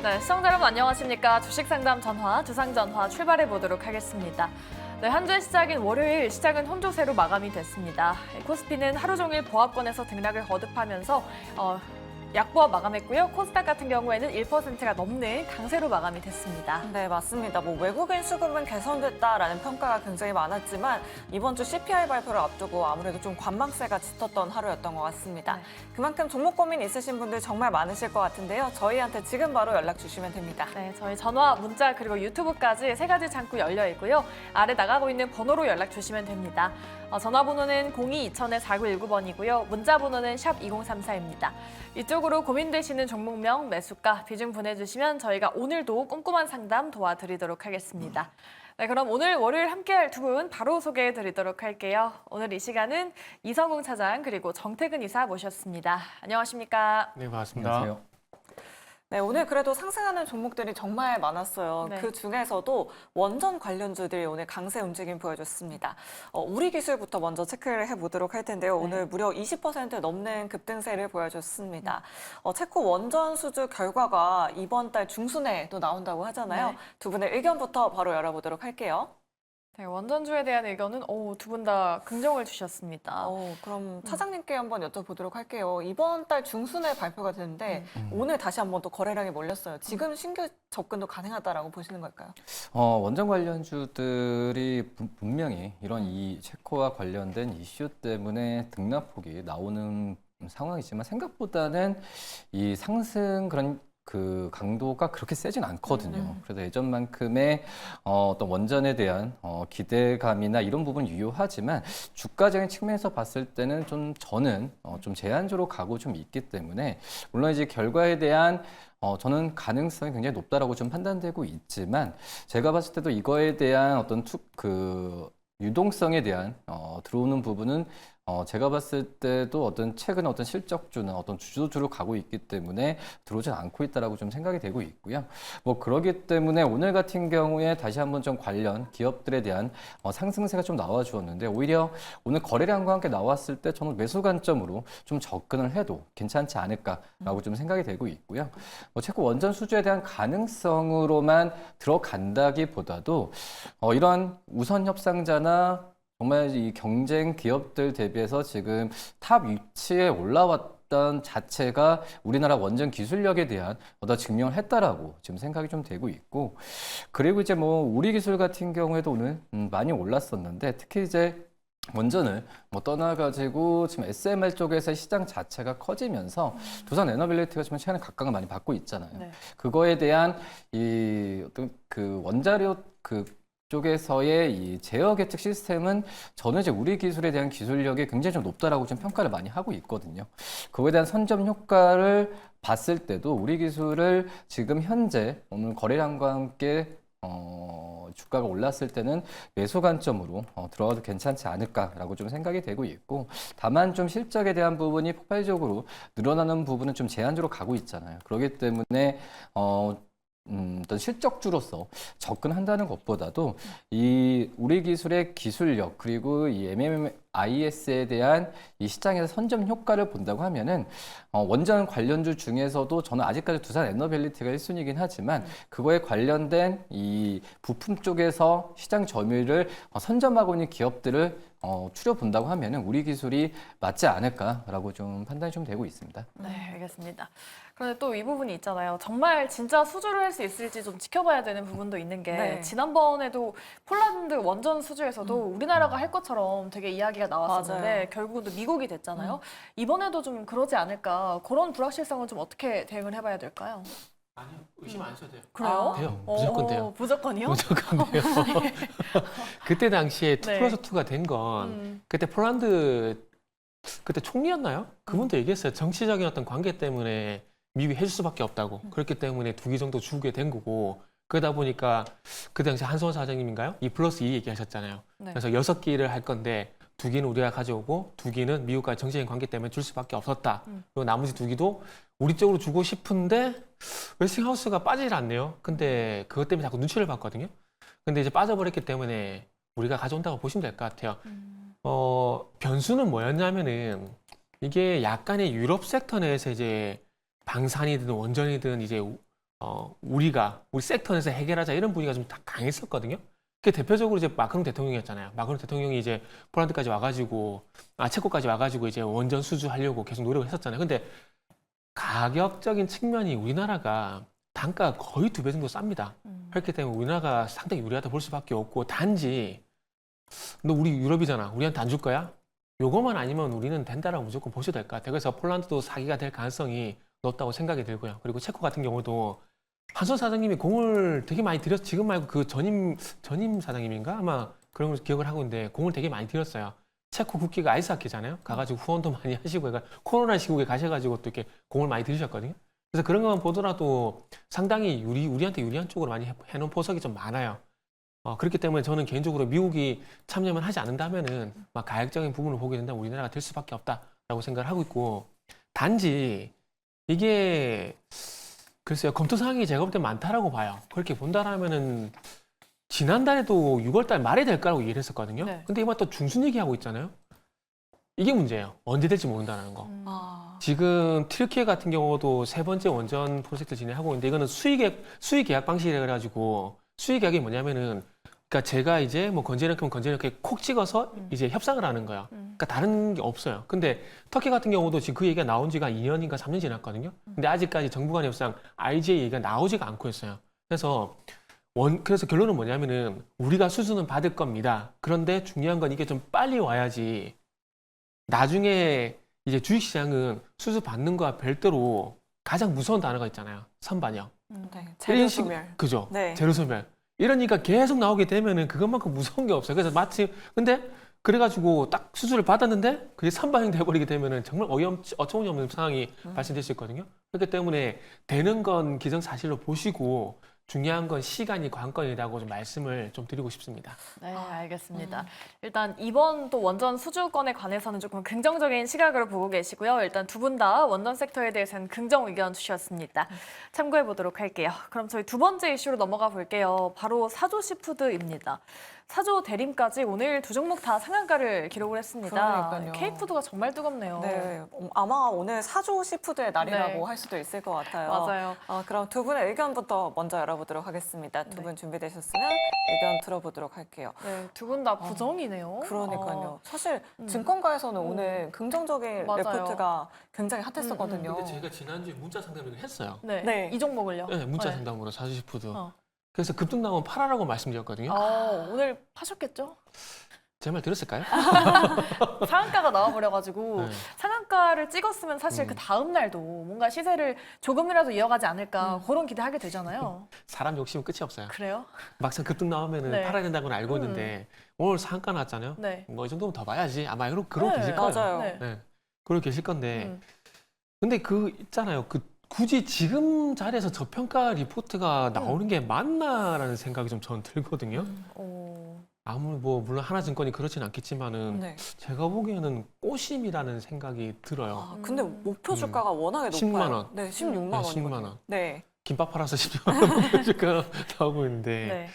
네, 시청자 여러분 안녕하십니까. 주식상담 전화, 주상전화 출발해 보도록 하겠습니다. 네, 한 주의 시작인 월요일, 시작은 혼조세로 마감이 됐습니다. 코스피는 하루 종일 보합권에서 등락을 거듭하면서 약보합 마감했고요. 코스닥 같은 경우에는 1%가 넘는 강세로 마감이 됐습니다. 네, 맞습니다. 외국인 수급은 개선됐다라는 평가가 굉장히 많았지만 이번 주 CPI 발표를 앞두고 아무래도 좀 관망세가 짙었던 하루였던 것 같습니다. 네. 그만큼 종목 고민 있으신 분들 정말 많으실 것 같은데요. 저희한테 지금 바로 연락 주시면 됩니다. 네, 저희 전화, 문자 그리고 유튜브까지 세 가지 창구 열려 있고요. 아래 나가고 있는 번호로 연락 주시면 됩니다. 전화번호는 02-2000-4919번이고요. 문자번호는 샵 2034입니다. 이쪽으로 고민되시는 종목명, 매수가, 비중 보내주시면 저희가 오늘도 꼼꼼한 상담 도와드리도록 하겠습니다. 네, 그럼 오늘 월요일 함께할 두 분 바로 소개해드리도록 할게요. 오늘 이 시간은 이성웅 차장 그리고 정태근 이사 모셨습니다. 안녕하십니까? 네, 반갑습니다. 안녕하세요. 네, 오늘 그래도 상승하는 종목들이 정말 많았어요. 네. 그 중에서도 원전 관련주들이 오늘 강세 움직임 보여줬습니다. 우리 기술부터 먼저 체크를 해보도록 할 텐데요. 네. 오늘 무려 20% 넘는 급등세를 보여줬습니다. 체코 원전 수주 결과가 이번 달 중순에 또 나온다고 하잖아요. 네. 두 분의 의견부터 바로 열어보도록 할게요. 네, 원전주에 대한 의견은 두 분 다 긍정을 주셨습니다. 그럼 차장님께 한번 여쭤보도록 할게요. 이번 달 중순에 발표가 되는데 오늘 다시 한번 또 거래량이 몰렸어요. 지금 신규 접근도 가능하다라고 보시는 걸까요? 원전 관련주들이 분명히 이런 이 체코와 관련된 이슈 때문에 등락폭이 나오는 상황이지만 생각보다는 이 상승 그런 그 강도가 그렇게 세진 않거든요. 그래서 예전만큼의 어떤 원전에 대한 기대감이나 이런 부분은 유효하지만 주가적인 측면에서 봤을 때는 저는 좀 제한적으로 가고 좀 있기 때문에 물론 이제 결과에 대한 저는 가능성이 굉장히 높다라고 좀 판단되고 있지만 제가 봤을 때도 이거에 대한 어떤 유동성에 대한 들어오는 부분은 제가 봤을 때도 최근 실적주는 주도주로 가고 있기 때문에 들어오진 않고 있다라고 좀 생각이 되고 있고요. 그러기 때문에 오늘 같은 경우에 다시 한번 좀 관련 기업들에 대한 상승세가 좀 나와 주었는데 오히려 오늘 거래량과 함께 나왔을 때 저는 매수 관점으로 좀 접근을 해도 괜찮지 않을까라고 좀 생각이 되고 있고요. 체코 원전 수주에 대한 가능성으로만 들어간다기보다도 이런 우선 협상자나 정말 이 경쟁 기업들 대비해서 지금 탑 위치에 올라왔던 자체가 우리나라 원전 기술력에 대한 증명을 했다라고 지금 생각이 좀 되고 있고, 그리고 이제 우리 기술 같은 경우에도 오늘 많이 올랐었는데 특히 이제 원전을 떠나가지고 지금 SMR 쪽에서 시장 자체가 커지면서 두산 에너빌리티가 지금 최근에 각광을 많이 받고 있잖아요. 네. 그거에 대한 원자료 쪽에서의 이 제어 계측 시스템은 저는 이제 우리 기술에 대한 기술력이 굉장히 좀 높다라고 좀 평가를 많이 하고 있거든요. 그거에 대한 선점 효과를 봤을 때도 우리 기술을 지금 현재 오늘 거래량과 함께 주가가 올랐을 때는 매수 관점으로 들어가도 괜찮지 않을까라고 좀 생각이 되고 있고, 다만 좀 실적에 대한 부분이 폭발적으로 늘어나는 부분은 좀 제한적으로 가고 있잖아요. 그렇기 때문에 어떤 실적주로서 접근한다는 것보다도 이 우리 기술의 기술력 그리고 이 MMIS에 대한 이 시장에서 선점 효과를 본다고 하면은 원전 관련주 중에서도 저는 아직까지 두산 에너빌리티가 1순위이긴 하지만 그거에 관련된 이 부품 쪽에서 시장 점유율을 선점하고 있는 기업들을 추려본다고 하면은 우리 기술이 맞지 않을까라고 좀 판단이 좀 되고 있습니다. 네, 알겠습니다. 그런데 또 이 부분이 있잖아요. 정말 진짜 수주를 할 수 있을지 좀 지켜봐야 되는 부분도 있는 게 네. 지난번에도 폴란드 원전 수주에서도 우리나라가 할 것처럼 되게 이야기가 나왔었는데 맞아요. 결국은 또 미국이 됐잖아요. 이번에도 좀 그러지 않을까. 그런 불확실성은 좀 어떻게 대응을 해봐야 될까요? 아니요, 의심 안 하셔도 돼요. 그래요? 돼요. 무조건 돼요. 무조건이요? 무조건 돼요. 그때 당시에 네. 2+2가 된 건 그때 폴란드 그때 총리였나요? 그분도 얘기했어요. 정치적인 어떤 관계 때문에 미국이 해줄 수밖에 없다고. 그렇기 때문에 2기 정도 주게 된 거고, 그러다 보니까 그때 당시 한성원 사장님인가요? 2+2 얘기하셨잖아요. 네. 그래서 6기를 할 건데 2기는 우리가 가져오고 2기는 미국과 정치적인 관계 때문에 줄 수밖에 없었다. 그리고 나머지 2기도 우리 쪽으로 주고 싶은데 웨스팅하우스가 빠지질 않네요. 근데 그것 때문에 자꾸 눈치를 봤거든요. 근데 이제 빠져버렸기 때문에 우리가 가져온다고 보시면 될 것 같아요. 변수는 뭐였냐면은 이게 약간의 유럽 섹터 내에서 이제 방산이든 원전이든 이제 우리 섹터에서 해결하자 이런 분위기가 좀 다 강했었거든요. 그 대표적으로 이제 마크롱 대통령이었잖아요. 마크롱 대통령이 이제 폴란드까지 와가지고, 체코까지 와가지고 이제 원전 수주하려고 계속 노력을 했었잖아요. 근데 가격적인 측면이 우리나라가 단가가 거의 2배 정도 쌉니다. 그렇기 때문에 우리나라가 상당히 유리하다 볼 수밖에 없고, 단지 너 우리 유럽이잖아. 우리한테 안 줄 거야? 요거만 아니면 우리는 된다라고 무조건 보셔도 될 것 같아요. 그래서 폴란드도 사기가 될 가능성이 높다고 생각이 들고요. 그리고 체코 같은 경우도 한선 사장님이 공을 되게 많이 들였, 지금 말고 그 전임 사장님인가? 아마 그런 걸 기억을 하고 있는데 공을 되게 많이 들였어요. 체코 국기가 아이스하키잖아요. 가가지고 후원도 많이 하시고, 그러니까 코로나 시국에 가셔가지고 또 이렇게 공을 많이 들이셨거든요. 그래서 그런 것만 보더라도 상당히 우리한테 유리한 쪽으로 많이 해놓은 포석이 좀 많아요. 그렇기 때문에 저는 개인적으로 미국이 참여만 하지 않는다면은 막 가역적인 부분을 보게 된다면 우리나라가 될 수밖에 없다라고 생각을 하고 있고, 단지 이게 글쎄요, 검토 사항이 제가 볼 때 많다라고 봐요. 그렇게 본다라면은 지난달에도 6월달 말에 될 거라고 얘기를 했었거든요. 네. 근데 이번 또 중순 얘기하고 있잖아요. 이게 문제예요. 언제 될지 모른다는 거. 아, 지금 튀르키예 같은 경우도 3번째 원전 프로젝트 진행하고 있는데, 이거는 수의 계약 방식이라 그래가지고, 수의 계약이 뭐냐면은, 그러니까 제가 이제 뭐 건재력이면 건재력에 콕 찍어서 이제 협상을 하는 거예요. 그러니까 다른 게 없어요. 근데 터키 같은 경우도 지금 그 얘기가 나온 지가 2년인가 3년 지났거든요. 근데 아직까지 정부 간 협상 IGA 얘기가 나오지가 않고 있어요. 그래서 결론은 뭐냐면은 우리가 수주는 받을 겁니다. 그런데 중요한 건 이게 좀 빨리 와야지, 나중에 이제 주식시장은 수주 받는 거와 별도로 가장 무서운 단어가 있잖아요. 선반영. 네. 이런 식- 재료소멸. 그죠? 네. 재료소멸. 이러니까 계속 나오게 되면은 그것만큼 무서운 게 없어요. 그래서 마치, 근데 그래가지고 딱 수주를 받았는데 그게 선반영 돼버리게 되면은 정말 어처구니없는 상황이 발생될 수 있거든요. 그렇기 때문에 되는 건 기정사실로 보시고, 중요한 건 시간이 관건이라고 좀 말씀을 좀 드리고 싶습니다. 네, 알겠습니다. 일단 이번 또 원전 수주건에 관해서는 조금 긍정적인 시각으로 보고 계시고요. 일단 두 분 다 원전 섹터에 대해서는 긍정 의견 주셨습니다. 참고해 보도록 할게요. 그럼 저희 두 번째 이슈로 넘어가 볼게요. 바로 사조 시푸드입니다. 사조 대림까지 오늘 두 종목 다 상한가를 기록을 했습니다. 그러니까요. K푸드가 정말 뜨겁네요. 네, 아마 오늘 사조 시푸드의 날이라고 네. 할 수도 있을 것 같아요. 맞아요. 그럼 두 분의 의견부터 먼저 열어보도록 하겠습니다. 두 분 준비되셨으면 의견 들어보도록 할게요. 네, 두 분 다 부정이네요. 그러니까요. 사실 음. 증권가에서는 오늘 긍정적인 맞아요. 레포트가 굉장히 핫했었거든요. 근데 제가 지난주에 문자 상담을 했어요. 네, 네. 이 종목을요? 네, 문자 네. 상담으로 사주시푸드. 어. 그래서 급등 나오면 팔아라고 말씀드렸거든요. 오늘 파셨겠죠? 제 말 들었을까요? 상한가가 나와버려가지고 네. 상한가를 찍었으면 사실 그 다음 날도 뭔가 시세를 조금이라도 이어가지 않을까 그런 기대하게 되잖아요. 사람 욕심은 끝이 없어요. 그래요? 막상 급등 나오면은 네. 팔아야 된다고는 알고 있는데, 오늘 상한가 나왔잖아요. 네. 뭐 이 정도면 더 봐야지. 아마 그러고 네, 계실 거예요. 맞아요. 네. 네. 그러고 계실 건데, 음. 근데 그 있잖아요. 굳이 지금 자리에서 저평가 리포트가 나오는 게 맞나라는 생각이 좀 저는 들거든요. 오. 물론 하나증권이 그렇진 않겠지만은 네. 제가 보기에는 꼬심이라는 생각이 들어요. 근데 목표 주가가 워낙에 높아요. 10만 원. 네, 16만 네, 원이거든요. 16만 원. 네. 김밥 팔아서 10만 원 목표주가 나오고 있는데, 네.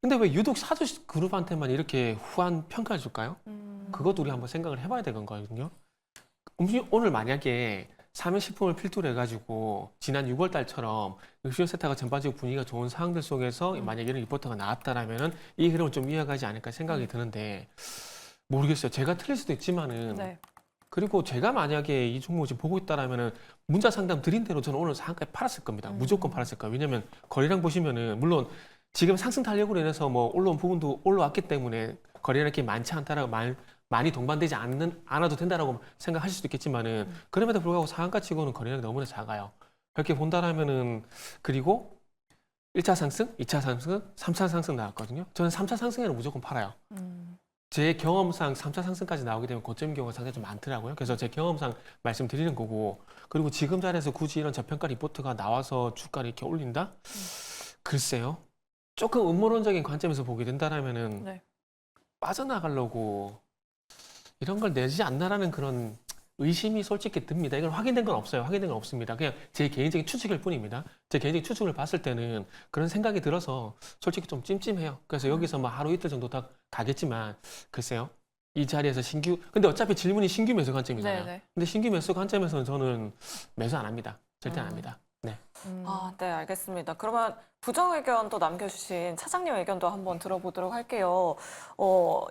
근데 왜 유독 사주 그룹한테만 이렇게 후한 평가를 줄까요? 음. 그것도 우리 한번 생각을 해봐야 되는 거거든요. 오늘 만약에 사면식품을 필두로 해가지고 지난 6월 달처럼 의료 세타가 전반적으로 분위기가 좋은 상황들 속에서 만약에 이런 리포트가 나왔다라면은 이 흐름을 좀 이어가지 않을까 생각이 드는데, 모르겠어요. 제가 틀릴 수도 있지만은, 네. 그리고 제가 만약에 이 종목을 지금 보고 있다라면은 문자 상담 드린 대로 저는 오늘 상한가에 팔았을 겁니다. 무조건 팔았을 거예요. 왜냐면 거래량 보시면은, 물론 지금 상승 탄력으로 인해서 뭐 올라온 부분도 올라왔기 때문에 거래량이 이렇게 많지 않다라고 많이 동반되지 않아도 된다라고 생각하실 수도 있겠지만은, 그럼에도 불구하고 상한가 치고는 거래량이 너무나 작아요. 그렇게 본다라면은, 그리고 1차 상승, 2차 상승, 3차 상승 나왔거든요. 저는 3차 상승에는 무조건 팔아요. 제 경험상 3차 상승까지 나오게 되면 고점인 경우가 상당히 좀 많더라고요. 그래서 제 경험상 말씀드리는 거고, 그리고 지금 자리에서 굳이 이런 저평가 리포트가 나와서 주가를 이렇게 올린다? 글쎄요. 조금 음모론적인 관점에서 보게 된다라면은, 네. 빠져나가려고 이런 걸 내지 않나라는 그런 의심이 솔직히 듭니다. 이건 확인된 건 없어요. 확인된 건 없습니다. 그냥 제 개인적인 추측일 뿐입니다. 제 개인적인 추측을 봤을 때는 그런 생각이 들어서 솔직히 좀 찜찜해요. 그래서 여기서 뭐 하루 이틀 정도 더 가겠지만, 글쎄요. 이 자리에서 근데 어차피 질문이 신규 매수 관점이잖아요. 네, 네. 근데 신규 매수 관점에서는 저는 매수 안 합니다. 절대 안 합니다. 네, 알겠습니다. 그러면 부정 의견 또 남겨주신 차장님 의견도 한번 들어보도록 할게요.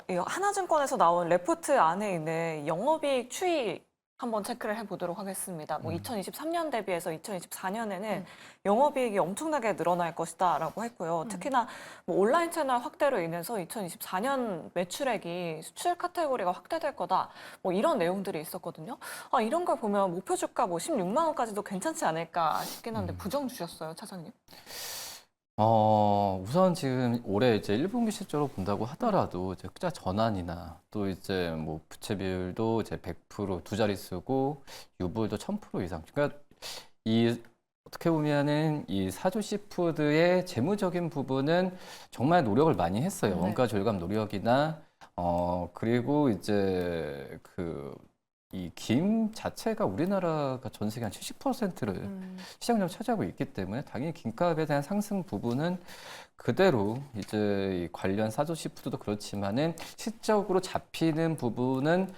이 하나증권에서 나온 레포트 안에 있는 영업이익 추이 한번 체크를 해보도록 하겠습니다. 2023년 대비해서 2024년에는 영업이익이 엄청나게 늘어날 것이다라고 했고요. 특히나 온라인 채널 확대로 인해서 2024년 매출액이 수출 카테고리가 확대될 거다. 이런 내용들이 있었거든요. 이런 걸 보면 목표 주가 16만 원까지도 괜찮지 않을까 싶긴 한데 부정 주셨어요, 차장님? 우선 지금 올해 이제 1분기 실적으로 본다고 하더라도 이제 흑자 전환이나 또 이제 뭐 부채 비율도 이제 100% 두 자릿수고 유보율도 1000% 이상. 그러니까 이 어떻게 보면은 이 사조 시푸드의 재무적인 부분은 정말 노력을 많이 했어요. 네. 원가 절감 노력이나 그리고 이제 이 김 자체가 우리나라가 전 세계 한 70%를 시장점을 차지하고 있기 때문에 당연히 김값에 대한 상승 부분은 그대로 이제 이 관련 사조 시푸드도 그렇지만은 실적으로 잡히는 부분은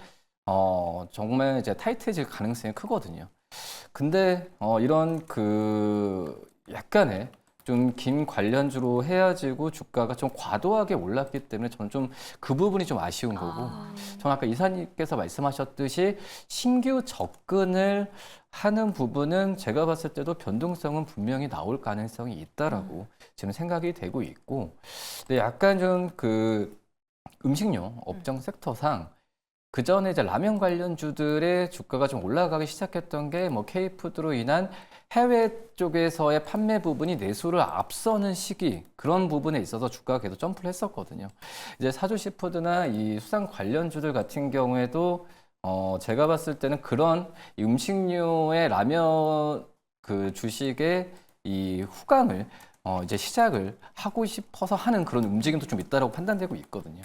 정말 이제 타이트해질 가능성이 크거든요. 근데 이런 약간의 좀 김 관련주로 헤어지고 주가가 좀 과도하게 올랐기 때문에 저는 좀 그 부분이 좀 아쉬운 거고, 저는 아까 이사님께서 말씀하셨듯이 신규 접근을 하는 부분은 제가 봤을 때도 변동성은 분명히 나올 가능성이 있다라고 지금 생각이 되고 있고, 근데 약간 좀 음식료 업종 섹터상 그 전에 이제 라면 관련주들의 주가가 좀 올라가기 시작했던 게 뭐 K푸드로 인한 해외 쪽에서의 판매 부분이 내수를 앞서는 시기, 그런 부분에 있어서 주가가 계속 점프를 했었거든요. 이제 사조시푸드나 이 수산 관련주들 같은 경우에도 제가 봤을 때는 그런 음식료의 라면 주식의 이 후광을 이제 시작을 하고 싶어서 하는 그런 움직임도 좀 있다라고 판단되고 있거든요.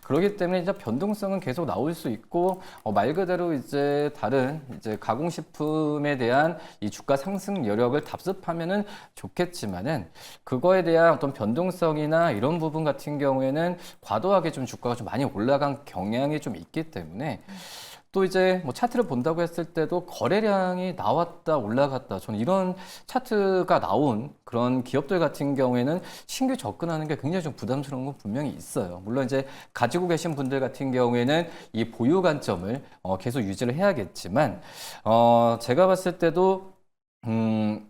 그렇기 때문에 이제 변동성은 계속 나올 수 있고, 말 그대로 이제 다른 이제 가공식품에 대한 이 주가 상승 여력을 답습하면은 좋겠지만은, 그거에 대한 어떤 변동성이나 이런 부분 같은 경우에는 과도하게 좀 주가가 좀 많이 올라간 경향이 좀 있기 때문에, 또 이제 뭐 차트를 본다고 했을 때도 거래량이 나왔다 올라갔다, 저는 이런 차트가 나온 그런 기업들 같은 경우에는 신규 접근하는 게 굉장히 좀 부담스러운 건 분명히 있어요. 물론 이제 가지고 계신 분들 같은 경우에는 이 보유 관점을 계속 유지를 해야겠지만, 제가 봤을 때도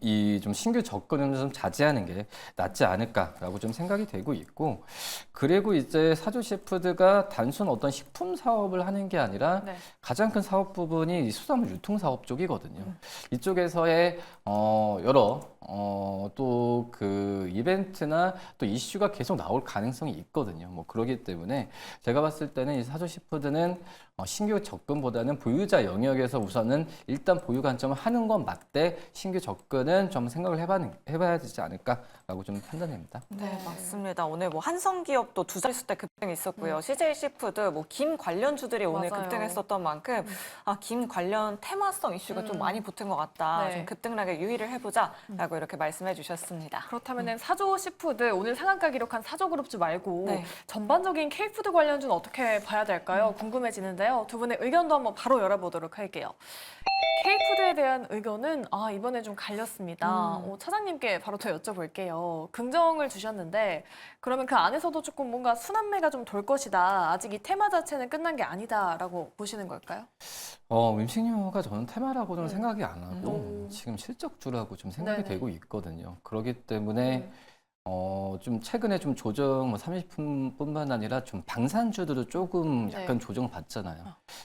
이 좀 신규 접근은 좀 자제하는 게 낫지 않을까라고 좀 생각이 되고 있고, 그리고 이제 사조시푸드가 단순 어떤 식품 사업을 하는 게 아니라 네. 가장 큰 사업 부분이 이 수산물 유통 사업 쪽이거든요. 이쪽에서의 여러 또 이벤트나 또 이슈가 계속 나올 가능성이 있거든요. 뭐 그러기 때문에 제가 봤을 때는 이 사조시푸드는 신규 접근보다는 보유자 영역에서 우선은 일단 보유 관점을 하는 건 맞되, 신규 접근은 좀 생각을 해봐야 되지 않을까라고 좀 판단됩니다. 네, 맞습니다. 오늘 한성기업도 두 자릿수 대 급등이 있었고요. CJ시푸드, 김 관련주들이 오늘 맞아요. 급등했었던 만큼 김 관련 테마성 이슈가 좀 많이 붙은 것 같다. 네. 좀 급등락에 유의를 해보자라고 이렇게 말씀해 주셨습니다. 그렇다면 사조 시푸드 오늘 상한가 기록한 사조그룹주 말고 네. 전반적인 K푸드 관련주는 어떻게 봐야 될까요? 궁금해지는데요. 두 분의 의견도 한번 바로 열어보도록 할게요. K푸드에 대한 의견은 이번에 좀 갈렸습니다. 차장님께 바로 더 여쭤볼게요. 긍정을 주셨는데 그러면 그 안에서도 조금 뭔가 순환매가 좀 돌 것이다. 아직 이 테마 자체는 끝난 게 아니다라고 보시는 걸까요? 음식료가 저는 테마라고는 생각이 안 하고 지금 실적주라고 좀 생각이 네네. 되고 있거든요. 그렇기 때문에 좀 최근에 좀 조정, 30분뿐만 아니라 좀 방산주들도 조금 약간 조정 받잖아요.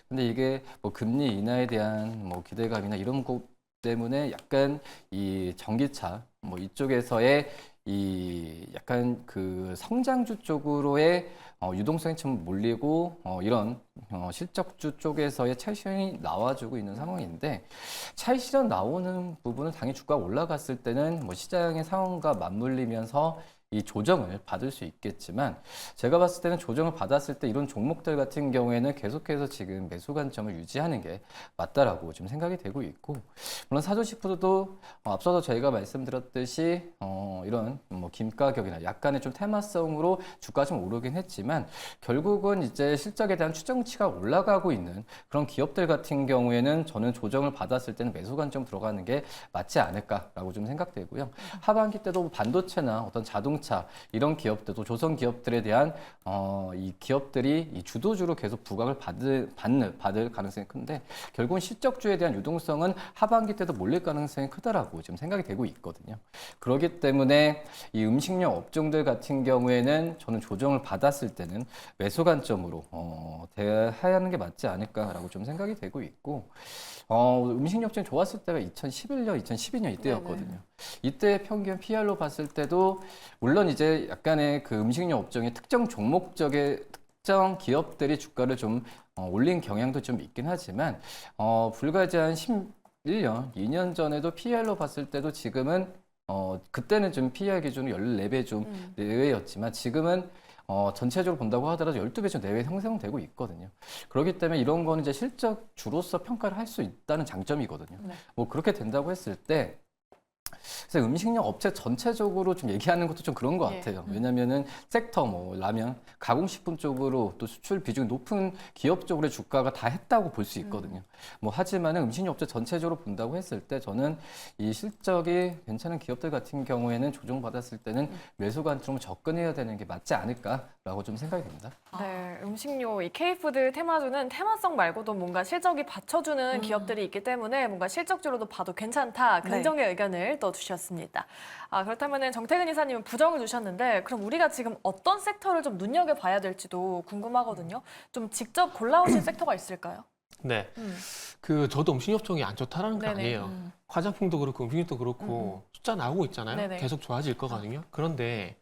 근데 이게 뭐 금리 인하에 대한 뭐 기대감이나 이런 것 때문에 약간 이 전기차 이쪽에서의 이 약간 성장주 쪽으로의 유동성이 좀 몰리고 이런 실적주 쪽에서의 차익 실현이 나와주고 있는 상황인데, 차익 실현 나오는 부분은 당연히 주가가 올라갔을 때는 시장의 상황과 맞물리면서 이 조정을 받을 수 있겠지만 제가 봤을 때는 조정을 받았을 때 이런 종목들 같은 경우에는 계속해서 지금 매수 관점을 유지하는 게 맞다라고 지금 생각이 되고 있고 물론 사조식푸드도 앞서서 저희가 말씀드렸듯이 이런 뭐 김가격이나 약간의 좀 테마성으로 주가 좀 오르긴 했지만 결국은 이제 실적에 대한 추정치가 올라가고 있는 그런 기업들 같은 경우에는 저는 조정을 받았을 때는 매수 관점 들어가는 게 맞지 않을까라고 좀 생각되고요. 하반기 때도 반도체나 어떤 자동차 이런 기업들도 조선 기업들에 대한 이 기업들이 이 주도주로 계속 부각을 받을 가능성이 큰데 결국은 실적주에 대한 유동성은 하반기 때도 몰릴 가능성이 크다라고 지금 생각이 되고 있거든요. 그렇기 때문에 이 음식료 업종들 같은 경우에는 저는 조정을 받았을 때는 매수 관점으로 대해야 하는 게 맞지 않을까라고 좀 생각이 되고 있고 음식료 업종이 좋았을 때가 2011년, 2012년 이때였거든요. 이때 평균 PR로 봤을 때도 물론 이제 약간의 그 음식료 업종의 특정 종목적의 특정 기업들이 주가를 좀 올린 경향도 좀 있긴 하지만 불과 이제 한 11년, 2년 전에도 PR로 봤을 때도 지금은 그때는 좀 PR 기준으로 14배 좀 내외였지만 지금은 전체적으로 본다고 하더라도 12배 좀 내외 형성되고 있거든요. 그렇기 때문에 이런 거는 이제 실적주로서 평가를 할 수 있다는 장점이거든요. 네. 뭐 그렇게 된다고 했을 때 그래서 음식료 업체 전체적으로 좀 얘기하는 것도 좀 그런 것 예. 같아요. 왜냐면은 섹터 뭐 라면, 가공식품 쪽으로 또 수출 비중이 높은 기업 쪽으로의 주가가 다 했다고 볼 수 있거든요. 뭐 하지만은 음식료 업체 전체적으로 본다고 했을 때 저는 이 실적이 괜찮은 기업들 같은 경우에는 조정받았을 때는 매수 관점으로 접근해야 되는 게 맞지 않을까라고 좀 생각이 됩니다. 네, 음식료, 이 K푸드 테마주는 테마성 말고도 뭔가 실적이 받쳐주는 기업들이 있기 때문에 뭔가 실적주로도 봐도 괜찮다, 긍정의 의견을 또 주셨습니다. 그렇다면 정태근 이사님은 부정을 주셨는데 그럼 우리가 지금 어떤 섹터를 좀 눈여겨봐야 될지도 궁금하거든요. 좀 직접 골라오신 섹터가 있을까요? 네. 음. 저도 음식료 업종이 안 좋다라는 거 네네. 아니에요. 화장품도 그렇고 음식료도 그렇고 숫자 나오고 있잖아요. 네네. 계속 좋아질 거거든요. 그런데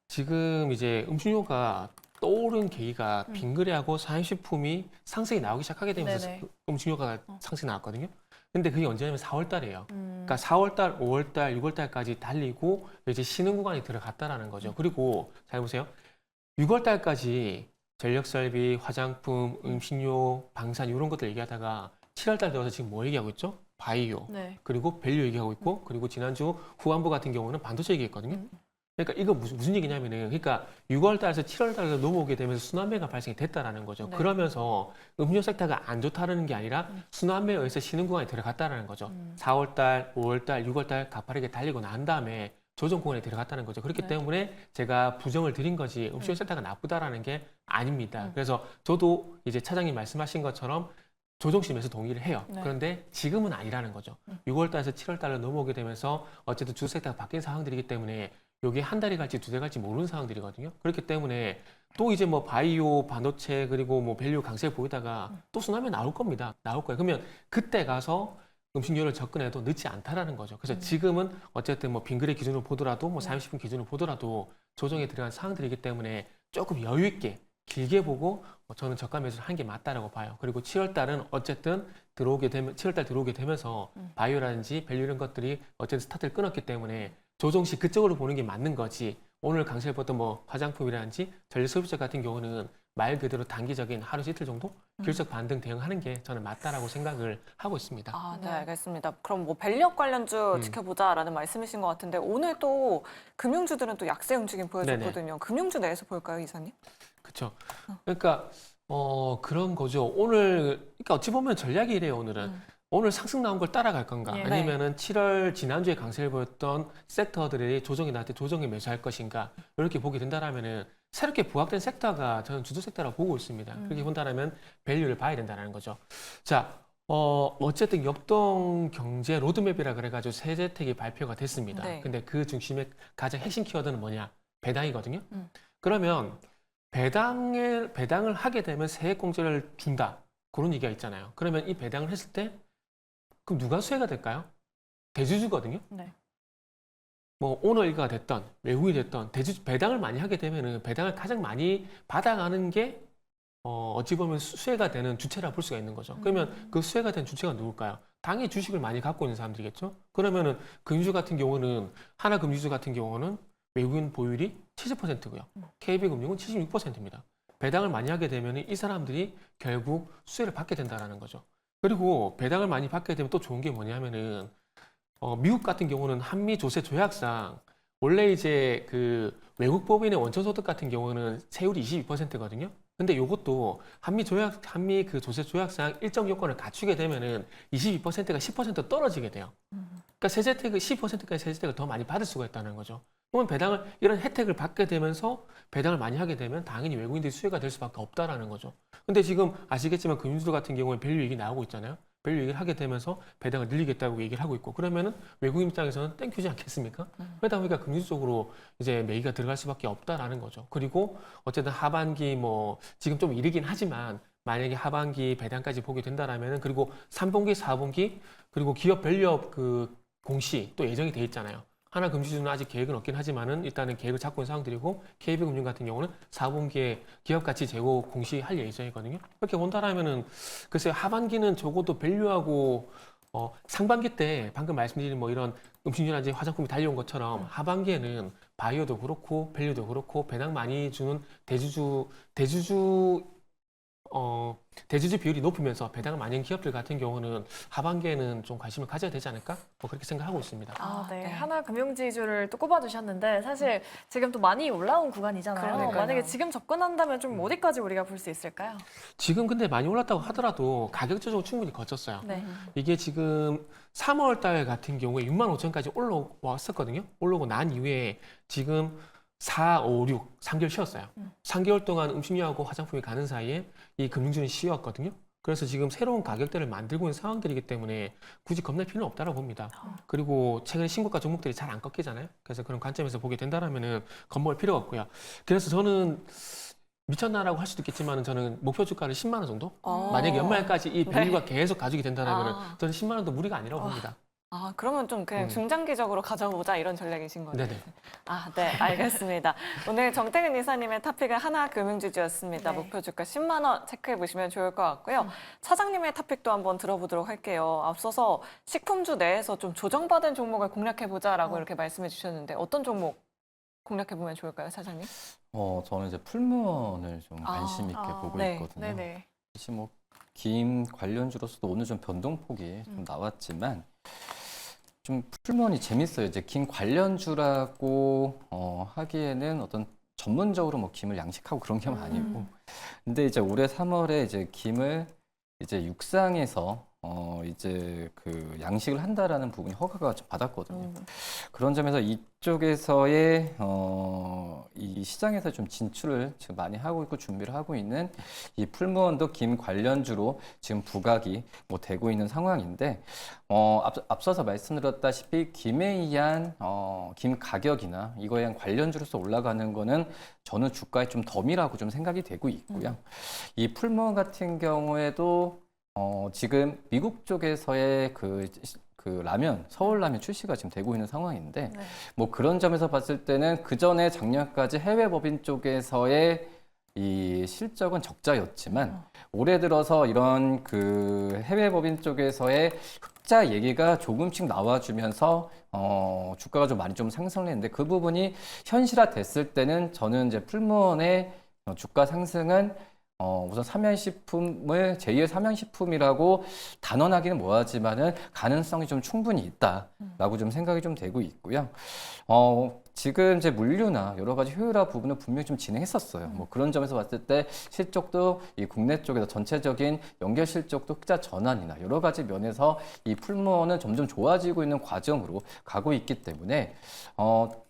지금 이제 음식료가 떠오른 계기가 빙그레하고 사행식품이 상승이 나오기 시작하게 되면서 네네. 음식료가 상승이 나왔거든요. 근데 그게 언제냐면 4월 달이에요. 음. 그러니까 4월 달, 5월 달, 6월 달까지 달리고 이제 쉬는 구간이 들어갔다라는 거죠. 그리고 잘 보세요. 6월 달까지 전력 설비, 화장품, 음식료, 방산 이런 것들 얘기하다가 7월 달 들어서 지금 뭐 얘기하고 있죠? 바이오. 네. 그리고 밸류 얘기하고 있고 그리고 지난주 후반부 같은 경우는 반도체 얘기했거든요. 그러니까 이거 무슨 얘기냐면은 그러니까 6월 달에서 7월 달로 넘어오게 되면서 순환매가 발생이 됐다라는 거죠. 네. 그러면서 음료 섹터가 안 좋다는 게 아니라 순환매에 의해서 쉬는 구간에 들어갔다라는 거죠. 4월 달, 5월 달, 6월 달 가파르게 달리고 난 다음에 조정 구간에 들어갔다는 거죠. 그렇기 네. 때문에 제가 부정을 드린 거지 음식료 섹터가 나쁘다라는 게 아닙니다. 그래서 저도 이제 차장님 말씀하신 것처럼 조정심에서 동의를 해요. 네. 그런데 지금은 아니라는 거죠. 6월 달에서 7월 달로 넘어오게 되면서 어쨌든 주 섹터가 바뀐 상황들이기 때문에 이게 한 달이 갈지 두 달 갈지 모르는 상황들이거든요. 그렇기 때문에 또 이제 뭐 바이오, 반도체 그리고 뭐 밸류 강세 보이다가 또 순환매 나올 겁니다. 나올 거예요. 그러면 그때 가서 음식료를 접근해도 늦지 않다라는 거죠. 그래서 지금은 어쨌든 뭐 빙그레 기준으로 보더라도 뭐 사행식품 기준으로 보더라도 조정에 들어간 상황들이기 때문에 조금 여유 있게 길게 보고 저는 저가 매수를 한 게 맞다라고 봐요. 그리고 7월 달은 어쨌든 7월 달 들어오게 되면서 바이오라든지 밸류 이런 것들이 어쨌든 스타트를 끊었기 때문에 조정 시 그쪽으로 보는 게 맞는 거지. 오늘 강세를 보던 뭐 화장품이라든지 전력 소비자 같은 경우는 말 그대로 단기적인 하루 이틀 정도 길적 반등 대응하는 게 저는 맞다라고 생각을 하고 있습니다. 네, 알겠습니다. 그럼 뭐 밸류업 관련주 지켜보자라는 말씀이신 것 같은데 오늘 또 금융주들은 또 약세 움직임 보여줬거든요. 금융주 내에서 볼까요, 이사님? 그렇죠. 그러니까 그런 거죠. 오늘 그러니까 어찌 보면 전략이 이래요. 오늘 상승 나온 걸 따라갈 건가? 예. 아니면은 7월 지난주에 강세를 보였던 섹터들이 조정이 나한테 조정에 매수할 것인가? 이렇게 보게 된다라면은 새롭게 부각된 섹터가 저는 주도 섹터라고 보고 있습니다. 그렇게 본다라면 밸류를 봐야 된다는 거죠. 자, 어쨌든 역동 경제 로드맵이라 그래가지고 새 대책이 발표가 됐습니다. 네. 근데 그 중심의 가장 핵심 키워드는 뭐냐? 배당이거든요. 그러면 배당을 하게 되면 세액 공제를 준다. 그런 얘기가 있잖아요. 그러면 이 배당을 했을 때 그럼 누가 수혜가 될까요? 대주주거든요. 네. 뭐 오너일가가 됐던 외국인이 됐던 배당을 많이 하게 되면은 배당을 가장 많이 받아가는 게 어찌 보면 수혜가 되는 주체라 볼 수가 있는 거죠. 그러면 그 수혜가 된 주체가 누굴까요? 당연히 주식을 많이 갖고 있는 사람들이겠죠. 그러면은 금융주 같은 경우는 하나금융주 같은 경우는 외국인 보유율이 70%고요. KB금융은 76%입니다. 배당을 많이 하게 되면 이 사람들이 결국 수혜를 받게 된다는 거죠. 그리고 배당을 많이 받게 되면 또 좋은 게 뭐냐면은 미국 같은 경우는 한미 조세 조약상 원래 이제 그 외국 법인의 원천소득 같은 경우는 세율이 22%거든요. 근데 이것도 한미 그 조세 조약상 일정 요건을 갖추게 되면은 22%가 10% 떨어지게 돼요. 그러니까 세제 혜택을 10%까지 세제 혜택을 더 많이 받을 수가 있다는 거죠. 그러면 이런 혜택을 받게 되면서 배당을 많이 하게 되면 당연히 외국인들이 수혜가 될 수밖에 없다라는 거죠. 근데 지금 아시겠지만 금융주들 같은 경우에 밸류 얘기 나오고 있잖아요. 밸류 얘기를 하게 되면서 배당을 늘리겠다고 얘기를 하고 있고 그러면은 외국인 입장에서는 땡큐지 않겠습니까? 그러다 보니까 금융주 쪽으로 이제 매기가 들어갈 수밖에 없다라는 거죠. 그리고 어쨌든 하반기 뭐 지금 좀 이르긴 하지만 만약에 하반기 배당까지 보게 된다라면은 그리고 3분기, 4분기 그리고 기업 밸류업 그 공시 또 예정이 돼 있잖아요. 하나금융주는 아직 계획은 없긴 하지만은 일단은 계획을 잡고 있는 상황들이고 KB금융 같은 경우는 4분기에 기업가치 재고 공시할 예정이거든요. 그렇게 본다라면은 글쎄요 하반기는 적어도 밸류하고 상반기 때 방금 말씀드린 뭐 이런 음식료라든지 화장품이 달려온 것처럼 하반기에는 바이오도 그렇고 밸류도 그렇고 배당 많이 주는 대주주 비율이 높으면서 배당을 많이 한 기업들 같은 경우는 하반기에는 좀 관심을 가져야 되지 않을까? 뭐 그렇게 생각하고 있습니다. 네. 네. 하나금융지주를 또 꼽아주셨는데 사실 지금 또 많이 올라온 구간이잖아요. 그러니까요. 만약에 지금 접근한다면 좀 어디까지 우리가 볼 수 있을까요? 지금 근데 많이 올랐다고 하더라도 가격 조정 충분히 거쳤어요. 네. 이게 지금 3월 달 같은 경우에 6만 5천까지 올라왔었거든요. 올라오고 난 이후에 지금 4, 5, 6, 3개월 쉬었어요. 3개월 동안 음식료하고 화장품이 가는 사이에 이 금융주는 쉬었거든요. 그래서 지금 새로운 가격대를 만들고 있는 상황들이기 때문에 굳이 겁낼 필요는 없다고 봅니다. 그리고 최근에 신고가 종목들이 잘 안 꺾이잖아요. 그래서 그런 관점에서 보게 된다라면은 겁먹을 필요가 없고요. 그래서 저는 미쳤나라고 할 수도 있겠지만 저는 목표 주가를 10만 원 정도? 만약에 연말까지 이 밸류가 계속 가지게 된다면 저는 10만 원도 무리가 아니라고 봅니다. 그러면 좀 그냥 중장기적으로 가져보자 이런 전략이신 거네요. 네네. 네, 알겠습니다. 오늘 정태근 이사님의 토픽은 하나금융주주였습니다. 네. 목표 주가 10만 원 체크해 보시면 좋을 것 같고요. 차장님의 토픽도 한번 들어보도록 할게요. 앞서서 식품주 내에서 좀 조정받은 종목을 공략해 보자라고 이렇게 말씀해 주셨는데 어떤 종목 공략해 보면 좋을까요, 차장님? 저는 이제 풀무원을 좀 관심 있게 보고 네. 있거든요. 네네. 사실 뭐 김 관련주로서도 오늘 좀 변동폭이 좀 나왔지만 좀 풀무원이 재밌어요. 이제 김 관련주라고 하기에는 어떤 전문적으로 뭐 김을 양식하고 그런 게 아니고, 근데 이제 올해 3월에 이제 김을 이제 육상에서 이제 그 양식을 한다라는 부분이 허가가 좀 받았거든요. 그런 점에서 이쪽에서의 이 시장에서 좀 진출을 지금 많이 하고 있고 준비를 하고 있는 이 풀무원도 김 관련주로 지금 부각이 뭐 되고 있는 상황인데, 앞서서 말씀드렸다시피 김에 의한 김 가격이나 이거에 의한 관련주로서 올라가는 거는 저는 주가의 좀 덤이라고 좀 생각이 되고 있고요. 이 풀무원 같은 경우에도 지금 미국 쪽에서의 그 라면, 서울 라면 출시가 지금 되고 있는 상황인데, 뭐 그런 점에서 봤을 때는 그 전에 작년까지 해외 법인 쪽에서의 이 실적은 적자였지만, 올해 들어서 이런 그 해외 법인 쪽에서의 흑자 얘기가 조금씩 나와주면서 주가가 좀 많이 좀 상승했는데, 그 부분이 현실화 됐을 때는 저는 이제 풀무원의 주가 상승은 우선 삼양식품을 제2의 삼양식품이라고 단언하기는 뭐하지만은 가능성이 좀 충분히 있다라고 좀 생각이 좀 되고 있고요. 지금 이제 물류나 여러 가지 효율화 부분을 분명히 좀 진행했었어요. 뭐 그런 점에서 봤을 때 실적도 이 국내 쪽에서 전체적인 연결 실적도 흑자 전환이나 여러 가지 면에서 이 풀무원은 점점 좋아지고 있는 과정으로 가고 있기 때문에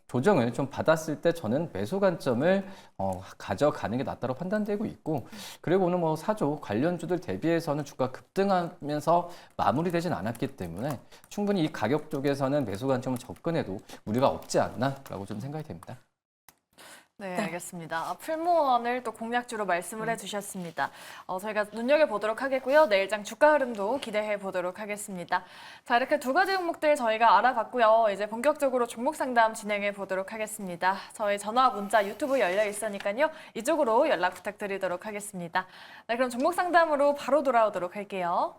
조정을 좀 받았을 때 저는 매수 관점을 가져가는 게 낫다고 판단되고 있고, 그리고 오늘 뭐 사조 관련주들 대비해서는 주가 급등하면서 마무리되진 않았기 때문에 충분히 이 가격 쪽에서는 매수 관점을 접근해도 무리가 없지 않나라고 좀 생각이 됩니다. 네, 알겠습니다. 풀무원을 또 공략주로 말씀을 해주셨습니다. 저희가 눈여겨보도록 하겠고요. 내일장 주가 흐름도 기대해 보도록 하겠습니다. 자, 이렇게 두 가지 종목들 저희가 알아봤고요. 이제 본격적으로 종목 상담 진행해 보도록 하겠습니다. 저희 전화, 문자, 유튜브 열려 있으니까요. 이쪽으로 연락 부탁드리도록 하겠습니다. 네, 그럼 종목 상담으로 바로 돌아오도록 할게요.